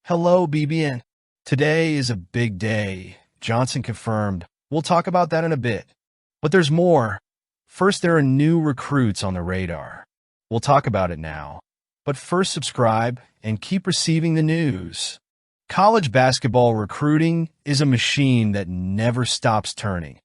Hello, BBN. Today is a big day. Johnson confirmed. We'll talk about that in a bit. But there's more. First, there are new recruits on the radar. We'll talk about it now. But first, subscribe and keep receiving the news. College basketball recruiting is a machine that never stops turning.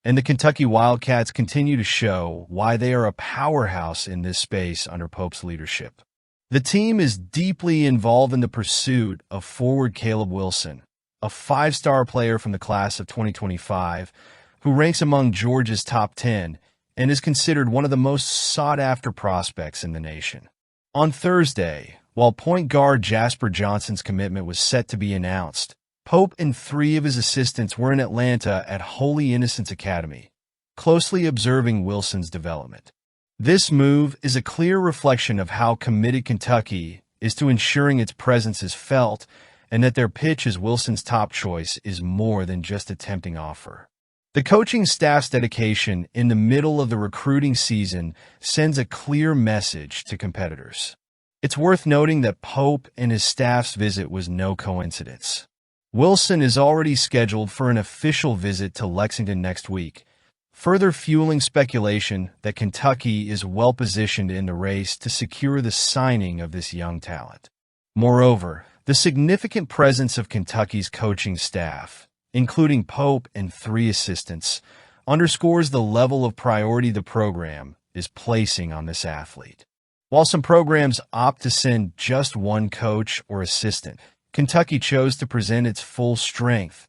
And the Kentucky Wildcats continue to show why they are a powerhouse in this space under Pope's leadership. The team is deeply involved in the pursuit of forward Caleb Wilson, a five-star player from the class of 2025, who ranks among Georgia's top 10 and is considered one of the most sought-after prospects in the nation. On Thursday, while point guard Jasper Johnson's commitment was set to be announced, Pope and three of his assistants were in Atlanta at Holy Innocents Academy, closely observing Wilson's development. This move is a clear reflection of how committed Kentucky is to ensuring its presence is felt and that their pitch as Wilson's top choice is more than just a tempting offer. The coaching staff's dedication in the middle of the recruiting season sends a clear message to competitors. It's worth noting that Pope and his staff's visit was no coincidence. Wilson is already scheduled for an official visit to Lexington next week, further fueling speculation that Kentucky is well-positioned in the race to secure the signing of this young talent. Moreover, the significant presence of Kentucky's coaching staff, including Pope and three assistants, underscores the level of priority the program is placing on this athlete. While some programs opt to send just one coach or assistant, Kentucky chose to present its full strength,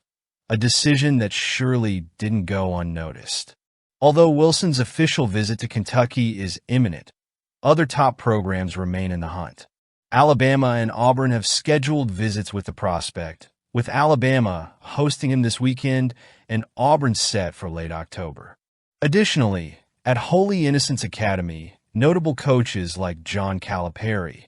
a decision that surely didn't go unnoticed. Although Wilson's official visit to Kentucky is imminent, other top programs remain in the hunt. Alabama and Auburn have scheduled visits with the prospect, with Alabama hosting him this weekend and Auburn set for late October. Additionally, at Holy Innocents Academy, notable coaches like John Calipari,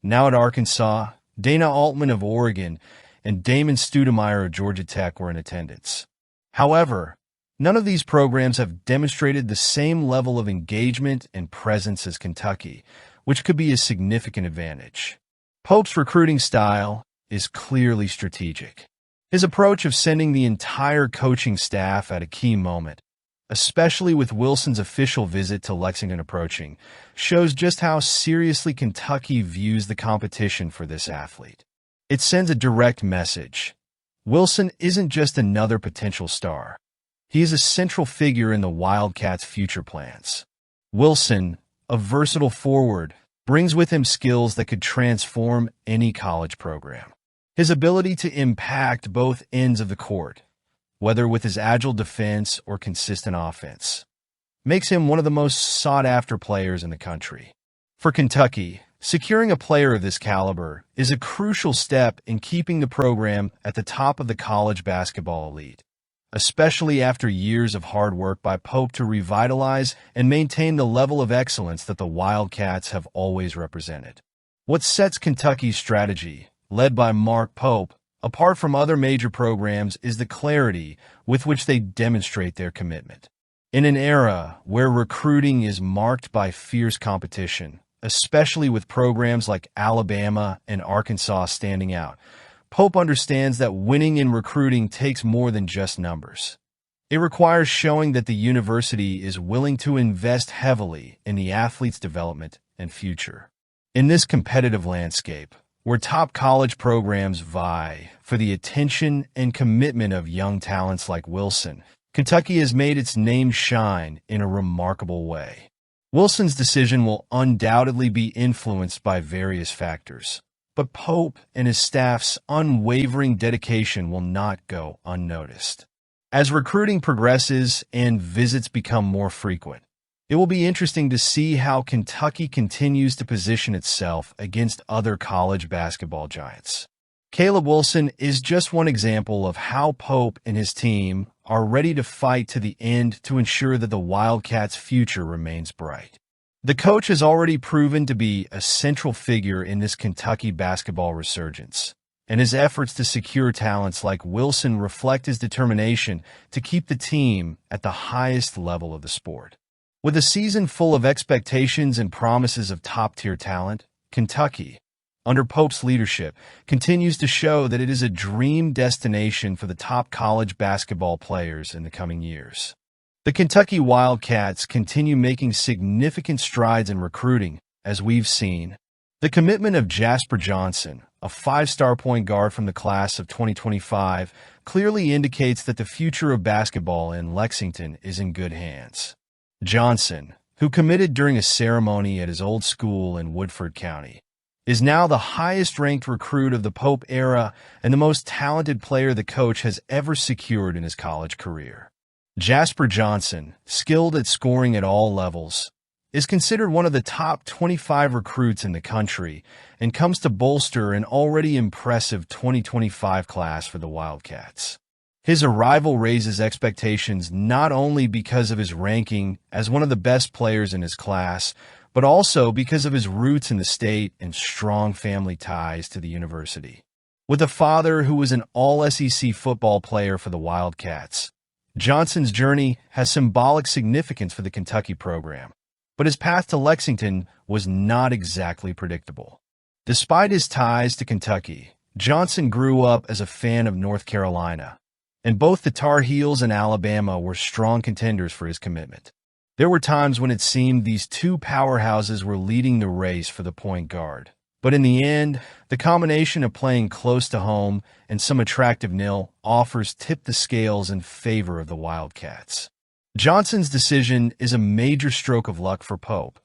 now at Arkansas, Dana Altman of Oregon, and Damon Stoudemire of Georgia Tech were in attendance. However, none of these programs have demonstrated the same level of engagement and presence as Kentucky, which could be a significant advantage. Pope's recruiting style is clearly strategic. His approach of sending the entire coaching staff at a key moment, especially with Wilson's official visit to Lexington approaching, shows just how seriously Kentucky views the competition for this athlete. It sends a direct message. Wilson isn't just another potential star. He is a central figure in the Wildcats' future plans. Wilson, a versatile forward, brings with him skills that could transform any college program. His ability to impact both ends of the court, whether with his agile defense or consistent offense, makes him one of the most sought-after players in the country. For Kentucky, securing a player of this caliber is a crucial step in keeping the program at the top of the college basketball elite, especially after years of hard work by Pope to revitalize and maintain the level of excellence that the Wildcats have always represented. What sets Kentucky's strategy, led by Mark Pope, apart from other major programs is the clarity with which they demonstrate their commitment. In an era where recruiting is marked by fierce competition, especially with programs like Alabama and Arkansas standing out, Pope understands that winning in recruiting takes more than just numbers. It requires showing that the university is willing to invest heavily in the athlete's development and future. In this competitive landscape, where top college programs vie for the attention and commitment of young talents like Wilson, Kentucky has made its name shine in a remarkable way. Wilson's decision will undoubtedly be influenced by various factors, but Pope and his staff's unwavering dedication will not go unnoticed. As recruiting progresses and visits become more frequent, it will be interesting to see how Kentucky continues to position itself against other college basketball giants. Caleb Wilson is just one example of how Pope and his team are ready to fight to the end to ensure that the Wildcats' future remains bright. The coach has already proven to be a central figure in this Kentucky basketball resurgence, and his efforts to secure talents like Wilson reflect his determination to keep the team at the highest level of the sport. With a season full of expectations and promises of top-tier talent, Kentucky, under Pope's leadership, continues to show that it is a dream destination for the top college basketball players in the coming years. The Kentucky Wildcats continue making significant strides in recruiting, as we've seen. The commitment of Jasper Johnson, a five-star point guard from the class of 2025, clearly indicates that the future of basketball in Lexington is in good hands. Johnson, who committed during a ceremony at his old school in Woodford County, is now the highest-ranked recruit of the Pope era and the most talented player the coach has ever secured in his college career. Jasper Johnson, skilled at scoring at all levels, is considered one of the top 25 recruits in the country and comes to bolster an already impressive 2025 class for the Wildcats. His arrival raises expectations not only because of his ranking as one of the best players in his class, but also because of his roots in the state and strong family ties to the university. With a father who was an all-SEC football player for the Wildcats, Johnson's journey has symbolic significance for the Kentucky program, but his path to Lexington was not exactly predictable. Despite his ties to Kentucky, Johnson grew up as a fan of North Carolina, and both the Tar Heels and Alabama were strong contenders for his commitment. There were times when it seemed these two powerhouses were leading the race for the point guard. But in the end, the combination of playing close to home and some attractive nil offers tipped the scales in favor of the Wildcats. Johnson's decision is a major stroke of luck for Pope,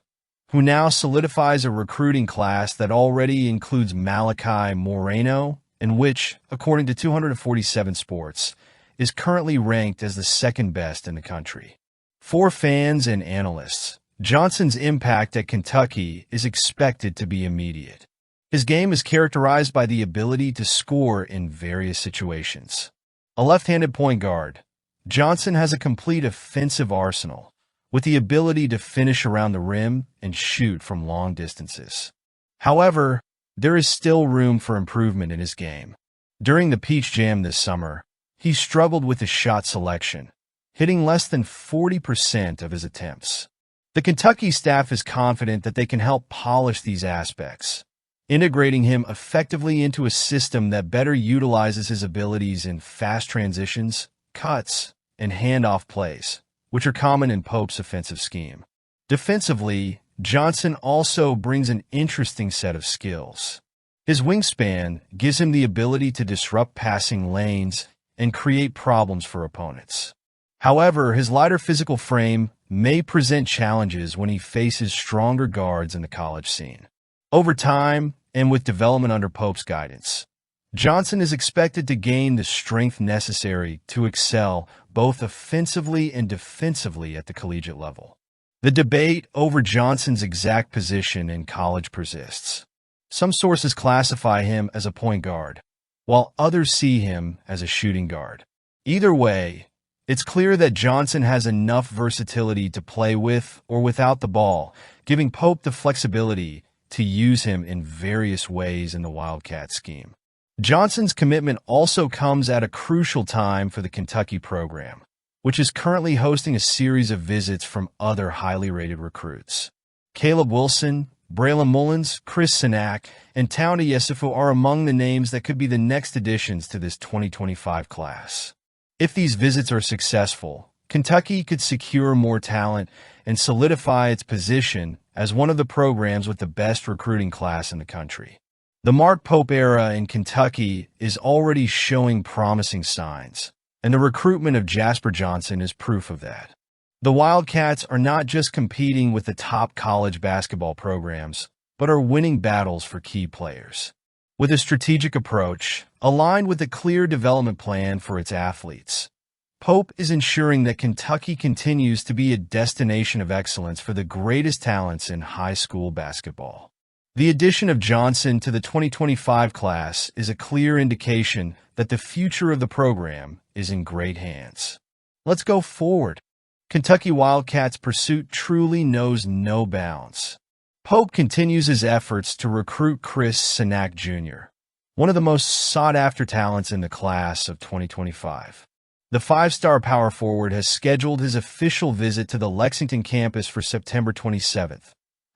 who now solidifies a recruiting class that already includes Malachi Moreno, and which, according to 247 Sports, is currently ranked as the second best in the country. For fans and analysts, Johnson's impact at Kentucky is expected to be immediate. His game is characterized by the ability to score in various situations. A left-handed point guard, Johnson has a complete offensive arsenal, with the ability to finish around the rim and shoot from long distances. However, there is still room for improvement in his game. During the Peach Jam this summer, he struggled with his shot selection, hitting less than 40% of his attempts. The Kentucky staff is confident that they can help polish these aspects, integrating him effectively into a system that better utilizes his abilities in fast transitions, cuts, and handoff plays, which are common in Pope's offensive scheme. Defensively, Johnson also brings an interesting set of skills. His wingspan gives him the ability to disrupt passing lanes and create problems for opponents. However, his lighter physical frame may present challenges when he faces stronger guards in the college scene. Over time, and with development under Pope's guidance, Johnson is expected to gain the strength necessary to excel both offensively and defensively at the collegiate level. The debate over Johnson's exact position in college persists. Some sources classify him as a point guard, while others see him as a shooting guard. Either way, it's clear that Johnson has enough versatility to play with or without the ball, giving Pope the flexibility to use him in various ways in the Wildcat scheme. Johnson's commitment also comes at a crucial time for the Kentucky program, which is currently hosting a series of visits from other highly rated recruits. Caleb Wilson, Braylon Mullins, Chris Cenac, and Taunda Yesufu are among the names that could be the next additions to this 2025 class. If these visits are successful, Kentucky could secure more talent and solidify its position as one of the programs with the best recruiting class in the country. The Mark Pope era in Kentucky is already showing promising signs, and the recruitment of Jasper Johnson is proof of that. The Wildcats are not just competing with the top college basketball programs, but are winning battles for key players. With a strategic approach, aligned with a clear development plan for its athletes, Pope is ensuring that Kentucky continues to be a destination of excellence for the greatest talents in high school basketball. The addition of Johnson to the 2025 class is a clear indication that the future of the program is in great hands. Let's go forward. Kentucky Wildcats' pursuit truly knows no bounds. Pope continues his efforts to recruit Chris Cenac Jr., one of the most sought-after talents in the class of 2025. The five-star power forward has scheduled his official visit to the Lexington campus for September 27th,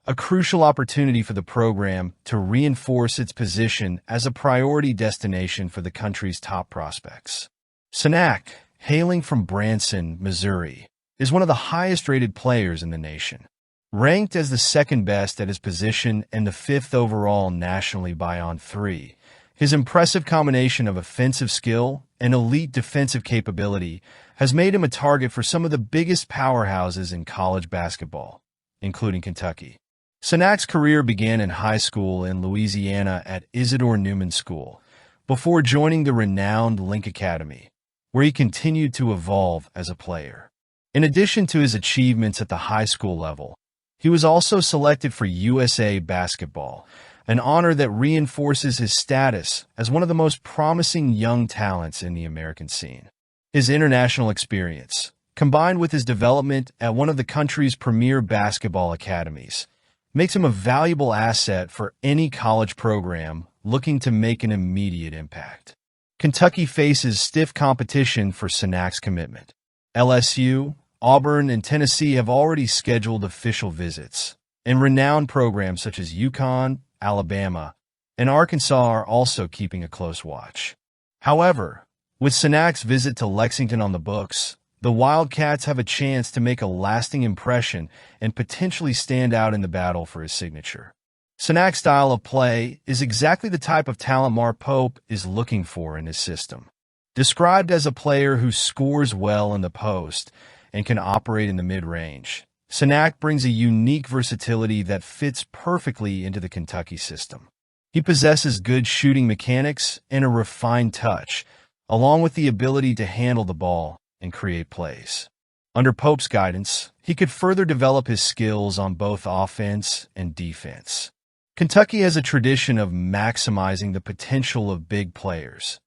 a crucial opportunity for the program to reinforce its position as a priority destination for the country's top prospects. Cenac, hailing from Branson, Missouri, is one of the highest-rated players in the nation. Ranked as the second best at his position and the fifth overall nationally by On3, his impressive combination of offensive skill and elite defensive capability has made him a target for some of the biggest powerhouses in college basketball, including Kentucky. Cenac's career began in high school in Louisiana at Isidore Newman School, before joining the renowned Link Academy, where he continued to evolve as a player. In addition to his achievements at the high school level, he was also selected for USA Basketball, an honor that reinforces his status as one of the most promising young talents in the American scene. His international experience, combined with his development at one of the country's premier basketball academies, makes him a valuable asset for any college program looking to make an immediate impact. Kentucky faces stiff competition for Cenac's commitment. LSU, Auburn, and Tennessee have already scheduled official visits, and renowned programs such as UConn, Alabama, and Arkansas are also keeping a close watch. However, with Cenac's visit to Lexington on the books, the Wildcats have a chance to make a lasting impression and potentially stand out in the battle for his signature. Cenac's style of play is exactly the type of talent Mark Pope is looking for in his system. Described as a player who scores well in the post and can operate in the mid-range, Cenac brings a unique versatility that fits perfectly into the Kentucky system. He possesses good shooting mechanics and a refined touch, along with the ability to handle the ball and create plays. Under Pope's guidance, he could further develop his skills on both offense and defense. Kentucky has a tradition of maximizing the potential of big players,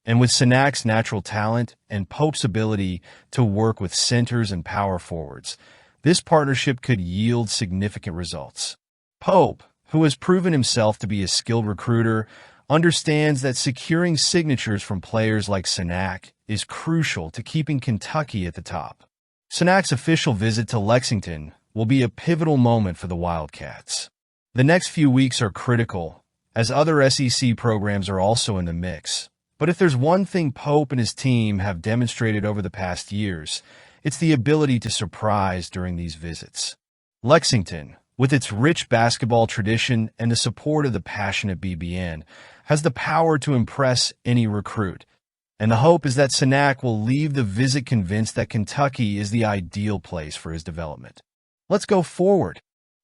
and with Cenac's natural talent and Pope's ability to work with centers and power forwards, this partnership could yield significant results. Pope, who has proven himself to be a skilled recruiter, understands that securing signatures from players like Cenac is crucial to keeping Kentucky at the top. Cenac's official visit to Lexington will be a pivotal moment for the Wildcats. The next few weeks are critical, as other SEC programs are also in the mix. But if there's one thing Pope and his team have demonstrated over the past years, it's the ability to surprise during these visits. Lexington, with its rich basketball tradition and the support of the passionate BBN, has the power to impress any recruit. And the hope is that Cenac will leave the visit convinced that Kentucky is the ideal place for his development. Let's go forward.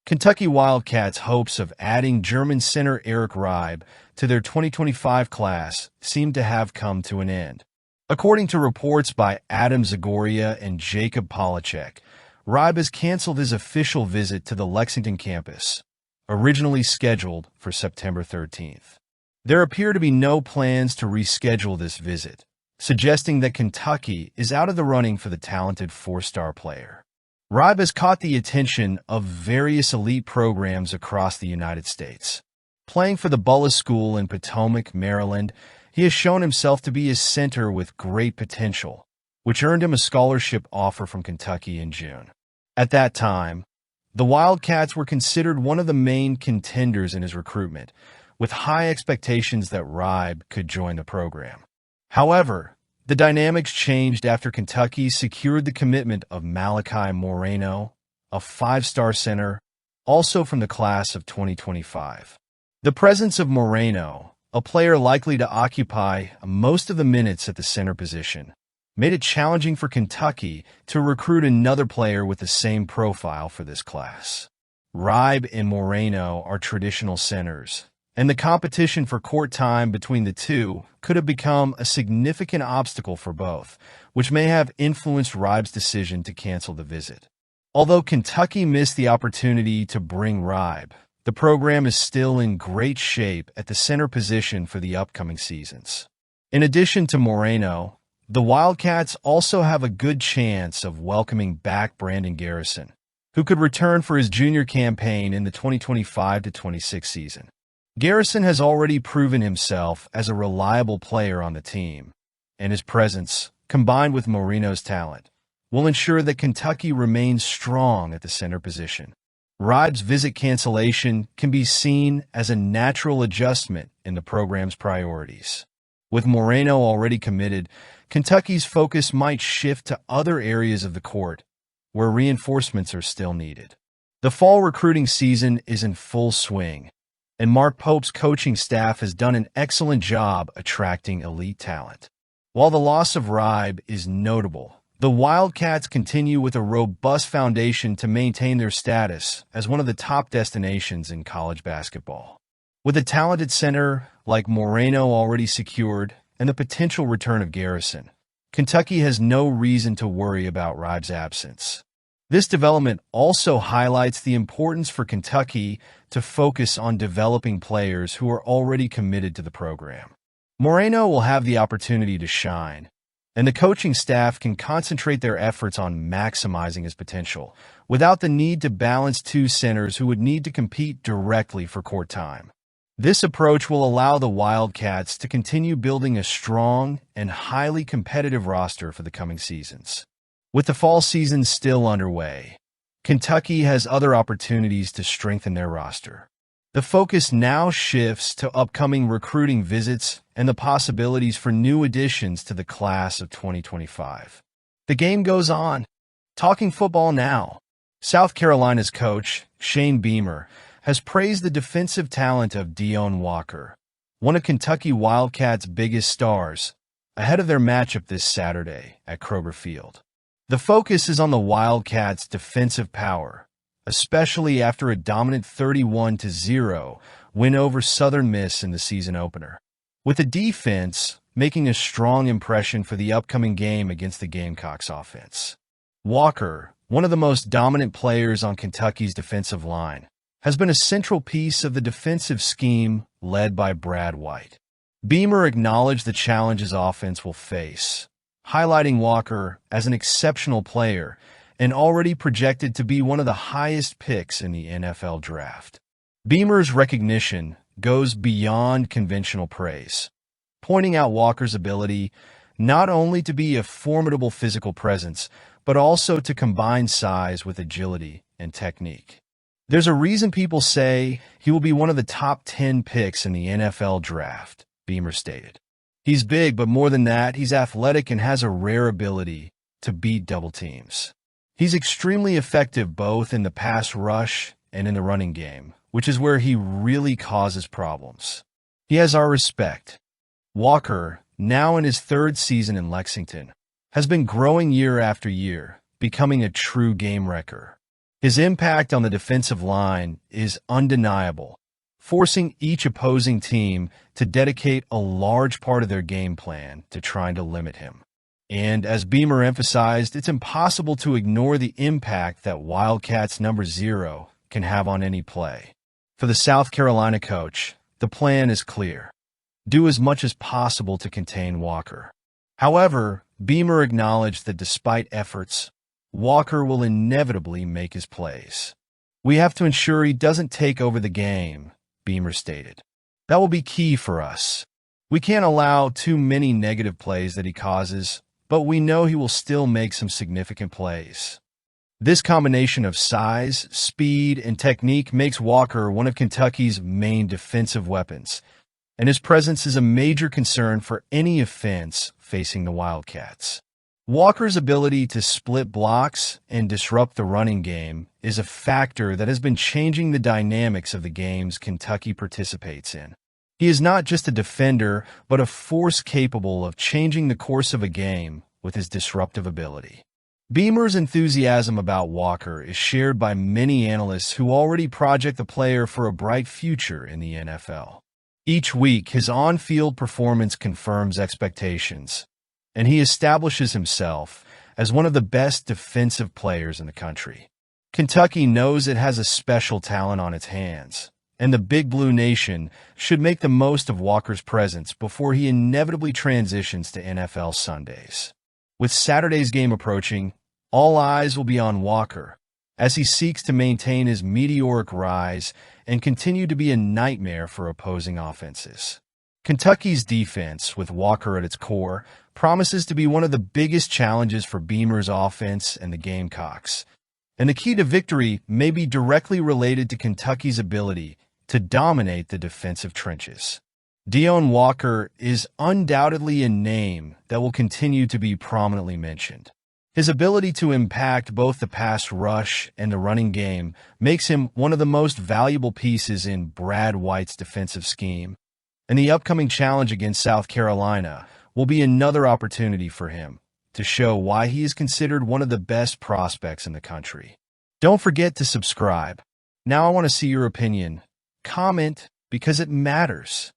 Kentucky Wildcats' hopes of adding German center Eric Ribe to their 2025 class seem to have come to an end. According to reports by Adam Zagoria and Jacob Polacek, Ribe has canceled his official visit to the Lexington campus, originally scheduled for September 13th. There appear to be no plans to reschedule this visit, suggesting that Kentucky is out of the running for the talented four-star player. Ribe has caught the attention of various elite programs across the United States. Playing for the Bullis School in Potomac, Maryland, he has shown himself to be a center with great potential, which earned him a scholarship offer from Kentucky in June. At that time, the Wildcats were considered one of the main contenders in his recruitment, with high expectations that Ribe could join the program. However, the dynamics changed after Kentucky secured the commitment of Malachi Moreno, a five-star center, also from the class of 2025. The presence of Moreno, a player likely to occupy most of the minutes at the center position, made it challenging for Kentucky to recruit another player with the same profile for this class. Ribe and Moreno are traditional centers, and the competition for court time between the two could have become a significant obstacle for both, which may have influenced Ribe's decision to cancel the visit. Although Kentucky missed the opportunity to bring Ribe, the program is still in great shape at the center position for the upcoming seasons. In addition to Moreno, the Wildcats also have a good chance of welcoming back Brandon Garrison, who could return for his junior campaign in the 2025-26 season. Garrison has already proven himself as a reliable player on the team, and his presence, combined with Moreno's talent, will ensure that Kentucky remains strong at the center position. Ribe's visit cancellation can be seen as a natural adjustment in the program's priorities. With Moreno already committed, Kentucky's focus might shift to other areas of the court where reinforcements are still needed. The fall recruiting season is in full swing, and Mark Pope's coaching staff has done an excellent job attracting elite talent. While the loss of Ribe is notable, the Wildcats continue with a robust foundation to maintain their status as one of the top destinations in college basketball. With a talented center like Moreno already secured and the potential return of Garrison, Kentucky has no reason to worry about Ribe's absence. This development also highlights the importance for Kentucky to focus on developing players who are already committed to the program. Moreno will have the opportunity to shine, and the coaching staff can concentrate their efforts on maximizing his potential without the need to balance two centers who would need to compete directly for court time. This approach will allow the Wildcats to continue building a strong and highly competitive roster for the coming seasons. With the fall season still underway, Kentucky has other opportunities to strengthen their roster. The focus now shifts to upcoming recruiting visits and the possibilities for new additions to the class of 2025. The game goes on. Talking football now. South Carolina's coach, Shane Beamer, has praised the defensive talent of Deone Walker, one of Kentucky Wildcats' biggest stars, ahead of their matchup this Saturday at Kroger Field. The focus is on the Wildcats' defensive power, especially after a dominant 31-0 win over Southern Miss in the season opener, with the defense making a strong impression for the upcoming game against the Gamecocks offense. Walker, one of the most dominant players on Kentucky's defensive line, has been a central piece of the defensive scheme led by Brad White. Beamer acknowledged the challenges offense will face, highlighting Walker as an exceptional player and already projected to be one of the highest picks in the NFL draft. Beamer's recognition goes beyond conventional praise, pointing out Walker's ability not only to be a formidable physical presence, but also to combine size with agility and technique. There's a reason people say he will be one of the top 10 picks in the NFL draft, Beamer stated. He's big, but more than that, he's athletic and has a rare ability to beat double teams. He's extremely effective both in the pass rush and in the running game, which is where he really causes problems. He has our respect. Walker, now in his third season in Lexington, has been growing year after year, becoming a true game wrecker. His impact on the defensive line is undeniable, forcing each opposing team to dedicate a large part of their game plan to trying to limit him. And as Beamer emphasized, it's impossible to ignore the impact that Wildcats number 0 can have on any play. For the South Carolina coach, the plan is clear. Do as much as possible to contain Walker. However, Beamer acknowledged that despite efforts, Walker will inevitably make his plays. We have to ensure he doesn't take over the game, Beamer stated. That will be key for us. We can't allow too many negative plays that he causes, but we know he will still make some significant plays. This combination of size, speed, and technique makes Walker one of Kentucky's main defensive weapons, and his presence is a major concern for any offense facing the Wildcats. Walker's ability to split blocks and disrupt the running game is a factor that has been changing the dynamics of the games Kentucky participates in. He is not just a defender, but a force capable of changing the course of a game with his disruptive ability. Beamer's enthusiasm about Walker is shared by many analysts who already project the player for a bright future in the NFL. Each week, his on-field performance confirms expectations, and he establishes himself as one of the best defensive players in the country. Kentucky knows it has a special talent on its hands, and the Big Blue Nation should make the most of Walker's presence before he inevitably transitions to NFL Sundays. With Saturday's game approaching, all eyes will be on Walker as he seeks to maintain his meteoric rise and continue to be a nightmare for opposing offenses. Kentucky's defense, with Walker at its core, promises to be one of the biggest challenges for Beamer's offense and the Gamecocks, And the key to victory may be directly related to Kentucky's ability to dominate the defensive trenches. Deone Walker is undoubtedly a name that will continue to be prominently mentioned. His ability to impact both the pass rush and the running game makes him one of the most valuable pieces in Brad White's defensive scheme. And the upcoming challenge against South Carolina will be another opportunity for him to show why he is considered one of the best prospects in the country. Don't forget to subscribe. Now I want to see your opinion. Comment because it matters.